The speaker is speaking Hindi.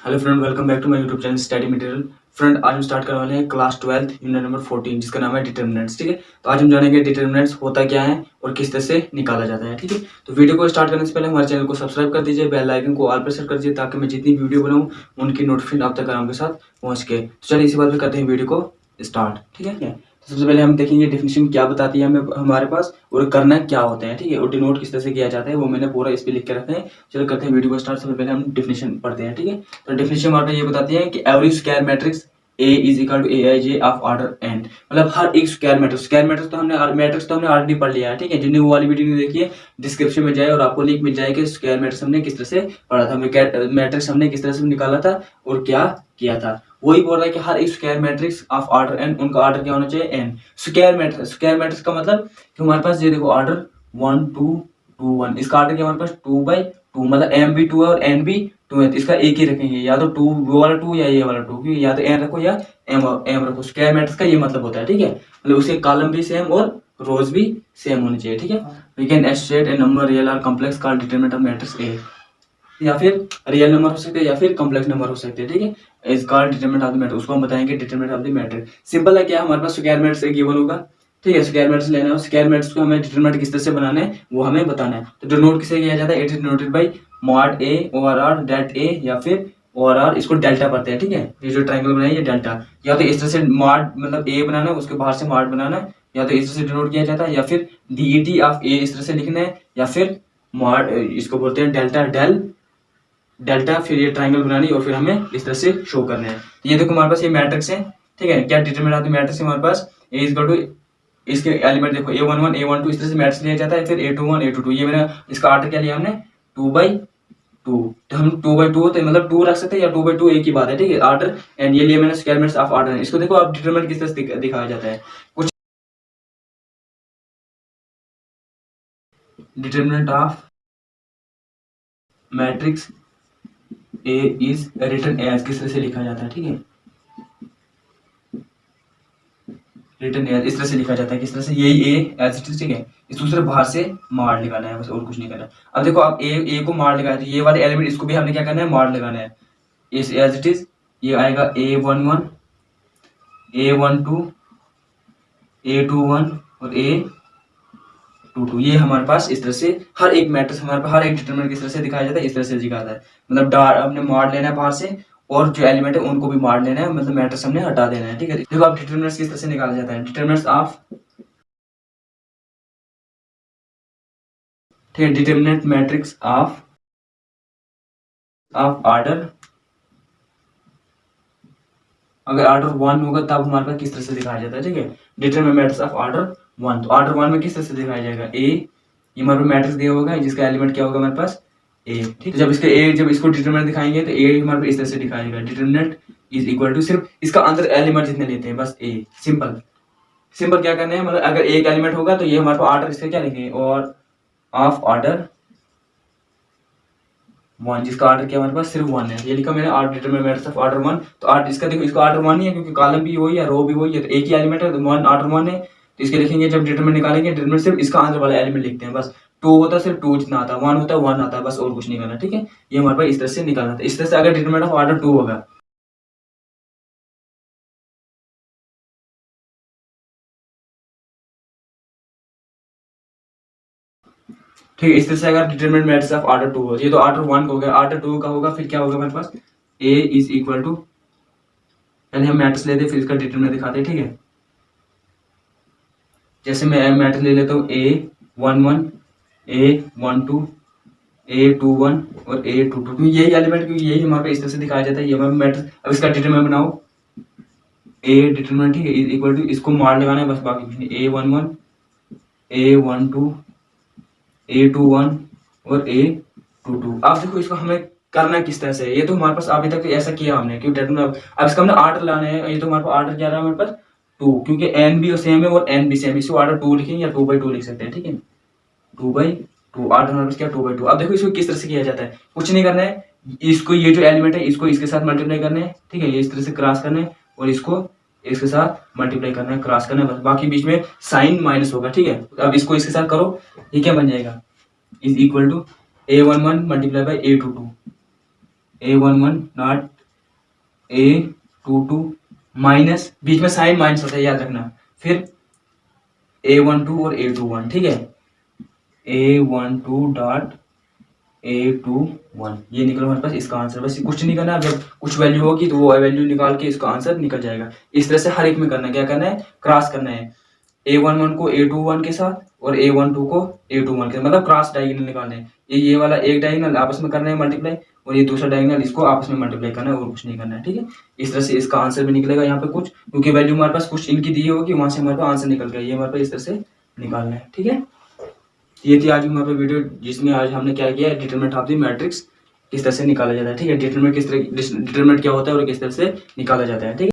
Hello friend, welcome back to my YouTube channel study material. Friend, आज हम स्टार्ट करने वाले हैं क्लास 12 यूनिट नंबर 14 जिसका नाम है डिटर्मिनेंट्स। ठीक है, तो आज हम जानेंगे डिटर्मिनेंट्स होता क्या है और किस तरह से निकाला जाता है। ठीक है, तो वीडियो को स्टार्ट करने से पहले हमारे चैनल को सब्सक्राइब कर दीजिए, बेल आइकन को ऑल पर सेट कर दीजिए ताकि मैं जितनी वीडियो बनाऊं उनकी नोटिफिकेशन आप तक आराम के साथ पहुंच के। तो चलिए इसी बात पे करते हैं वीडियो को स्टार्ट। ठीक है, तो सबसे पहले हम देखेंगे डेफिनेशन क्या बताती है हमें हमारे पास और करना क्या होता है। ठीक है, और डिनोट किस तरह से किया जाता है वो मैंने पूरा इस पे लिख के रखा है। चलो करते हैं वीडियो को स्टार्ट। सबसे पहले हम डेफिनेशन पढ़ते हैं। ठीक है, तो डेफिनेशन हमारे पास ये बताती है कि every square matrix A is equal to A I J of order N. मतलब हर एक स्क्वायर मैट्रिक्स तो हमने ऑलरेडी पढ़ लिया है। ठीक है, जिन्हें वो वाली वीडियो नहीं देखी है डिस्क्रिप्शन में जाए और आपको लिंक मिल जाए कि स्क्वायर मैट्रिक्स हमने किस तरह से पढ़ा था, मैट्रिक्स हमने किस तरह से निकाला था और क्या किया था। वही बोल रहा है कि हर एक square matrix of order N, उनका ऑर्डर क्या होना चाहिए एन। स्क्वायर मैट्रिक्स का मतलब कि हमारे पास ये देखो ऑर्डर 1 2 2 1, इसका ऑर्डर क्या हमारे पास 2/2, मतलब एम भी 2 है और एन भी 2 है, तो इसका एक ही रखेंगे, या तो 2 वो वाला 2 या ये वाला 2, क्योंकि या तो एन रखो या एम रखो। स्क्वायर मैट्रिक्स का ये मतलब होता है। ठीक है, मतलब उसके कॉलम भी सेम और रोज भी सेम होनी चाहिए। ठीक है, we can state a number real और complex called determinant of matrix A, या फिर रियल नंबर हो सकते हैं या फिर कॉम्प्लेक्स नंबर हो सकते हैं। ठीक है, is called determinant of the matrix, उसको हम बताएंगे determinant of the matrix. Simple है, क्या हमारे पास स्क्वायर मैट्रिक्स एक गिवन होगा। ठीक है, स्क्वायर मैट्रिक्स लेना है, स्क्वायर मैट्रिक्स को हमें डिटरमिनेंट किस तरह से बनाना है वो हमें बताना है। तो डिनोट किसे किया जाता है, it is denoted by mod A over R det A, या फिर ओवर आर, इसको डेल्टा पढ़ते हैं। ठीक है, ये जो ट्रायंगल बनाया ये डेल्टा, या तो इस तरह से मॉड मतलब ए बनाना है उसके बाहर से मॉड बनाना है, या तो इस तरह से डिनोट किया जाता है, या फिर डीईटी ऑफ ए इस तरह से लिखना है, या फिर मॉड इसको बोलते हैं डेल्टा डेल्टा, फिर ये ट्रायंगल बनानी और फिर हमें इस तरह से शो करना है। तो ये देखो हमारे पास ये मैट्रिक्स है। ठीक है, क्या डिटरमिनेंट ऑफ द मैट्रिक्स है हमारे पास ए इज इक्वल टू, इसके एलिमेंट देखो a11 a12 इस तरह से मैट्रिक्स लिया जाता है, फिर a21 a22, ये मैंने इसका ऑर्डर क्या लिया हमने 2/2, तो हम 2/2 तो मतलब 2 रख सकते हैं या 2/2 एक ही बात है। ठीक है, ऑर्डर एंड ये लिए मैंने स्क्वायर मैट्रिक्स ऑफ ऑर्डर है। इसको देखो आप डिटरमिनेंट किस तरह से दिखाया जाता है। कुछ determinant of matrix A is written as किस तरह से लिखा जाता है। ठीक है, रिटर्न एज इस तरह से लिखा जाता है, किस तरह से, यही ए एज इट इज। ठीक है, इस दूसरे बाहर से मार लगाना है बस, और कुछ नहीं करना। अब देखो आप ए को मार लगाया तो ये वाले एलिमेंट इसको भी हमने क्या करना है, मार लगाना है इस एज इट इज। ये आएगा a11 a12 a21 और a22, ये हमारे पास इस तरह से हर एक मैट्रिक्स हमारे पास हर एक डिटरमिनेंट किस तरह से दिखाया जाता है, इस तरह से दिखाता है। मतलब हमने मार लेना है बाहर से और जो एलिमेंट है उनको भी मार लेना है, मतलब मैट्रिक्स हमने हटा देना है। ठीक है, देखो आप डिटरमिनेंट्स किस तरह से निकाला जाता है, डिटरमिनेंट्स ऑफ, ठीक है, डिटरमिनेंट मैट्रिक्स ऑफ ऑर्डर, अगर ऑर्डर 1 होगा तब हमारे पास किस तरह से दिखाया जाता है। ठीक है, डिटरमिनेंट मैट्रिक्स ऑफ ऑर्डर 1, तो ऑर्डर 1 में किस तरह से दिखाया जाएगा, ए, ये हमारे पास मैट्रिक्स दिया होगा जिसका एलिमेंट क्या होगा हमारे पास ए। ठीक है, जब इसको डिटरमिनेंट दिखाएंगे तो ए हमारे पास इस तरह से दिखाएगा, डिटरमिनेंट इज इक्वल टू, सिर्फ इसका अंदर एलिमेंट जितने लेते हैं बस ए। सिंपल क्या करना है, मतलब अगर एक एलिमेंट होगा तो ये हमारे पास ऑर्डर इसका क्या लिखेंगे, और ऑफ ऑर्डर 1, जिसका ऑर्डर क्या हमारे पास सिर्फ 1 है, ये लिखा मैंने order determinant matrix of order 1। तो ऑर्डर इसका देखो, इसका ऑर्डर 1 ही है क्योंकि कॉलम भी वही है रो भी वही है, तो एक ही एलिमेंट है, तो 1 ऑर्डर 1 है। तो इसके लिखेंगे जब डिटरमिनेंट निकालेंगे, डिटरमिनेंट सिर्फ इसका अंदर वाला एलिमेंट लिखते हैं बस। 2 होता है सिर्फ 2 जितना आता है, 1 होता है 1 आता है बस, और कुछ नहीं करना। ठीक है, ये हमारे पास इस तरह से निकालना था। इस तरह से अगर डिटरमिनेंट ऑफ ऑर्डर 2 होगा, ठीक है, इस तरह से अगर डिटरमिनेंट मैट्रिक्स ऑफ ऑर्डर 2 हो, ये तो ऑर्डर 1 का हो गया, ऑर्डर 2 का होगा फिर क्या होगा हमारे पास, ए इज इक्वल टू, पहले हम मैट्रिक्स लेते हैं फिर इसका डिटरमिनेंट दिखाते हैं। ठीक है, जैसे मैं मैट्रिक्स ले लेता हूँ a11 a12 a21 और a22, तो यही एलिमेंट, क्योंकि यही हमारे पास इस तरह से दिखाया जाता है, ये हमारा मैट्रिक्स। अब इसका डिटरमिनेंट बनाओ, ए डिटरमिनेंट, ठीक है, इक्वल टू, इसको मार लगाना है बस, बाकी कुछ नहीं, a11 a12 a21 और a22। अब देखो इसको हमें करना किस तरह से, ये तो हमारे पास अभी तक ऐसा किया हमने, क्योंकि अब इसका हमने ऑर्डर लाना है। ये तो हमारे पास ऑर्डर क्या रहा है हमारे पास 2, क्योंकि एन भी सेम है और एन भी सेम है, इसको ऑर्डर 2 लिखेंगे या 2/2 लिख सकते हैं। ठीक है, 2/2 ऑर्डर हमारे पास क्या 2/2। अब देखो इसको किस तरह से किया जाता है, कुछ नहीं करना है, इसको ये जो एलिमेंट है इसको इसके साथ मल्टीप्लाई करना है। ठीक है, ये इस तरह से क्रॉस करना है और इसको इसके साथ मल्टीप्लाई करना है, क्रॉस करना है बस, बाकी बीच में साइन माइनस होगा। ठीक है, अब इसको इसके साथ करो, ये क्या बन जाएगा, is equal to a11 multiply by a22, A11 not A22 minus, बीच में साइन माइनस होता है याद रखना, फिर A12 और A21, ठीक है, A12 डॉट A21 ये निकला हमारे पास इसका आंसर। बस कुछ नहीं करना, जब कुछ वैल्यू होगी तो वो वैल्यू निकाल के इसका आंसर निकल जाएगा। इस तरह से हर एक में करना है, क्या करना है, क्रॉस करना है, A11 को A21 के साथ और A12 को A21 के साथ, मतलब क्रॉस डायगोनल निकालना है। ये वाला एक डायगोनल आपस में करना है मल्टीप्लाई, और ये दूसरा डायगोनल इसको आपस में मल्टीप्लाई करना है, और कुछ नहीं करना है, ठीक है। इस तरह से इसका आंसर भी निकलेगा यहाँ पे कुछ, क्योंकि वैल्यू हमारे पास कुछ इनकी दी होगी, वहां से हमारे पास आंसर निकल गया, ये हमारे पास इस तरह से निकालना है, ठीक है। ये थी आज हमारे पास वीडियो, जिसमें आज हमने क्या किया है, डिटरमिनेंट ऑफ द मैट्रिक्स किस तरह से निकाला जाता है, ठीक है। डिटरमिनेंट किस तरह, डिटरमिनेंट क्या होता है और किस तरह से निकाला जाता है, ठीक है।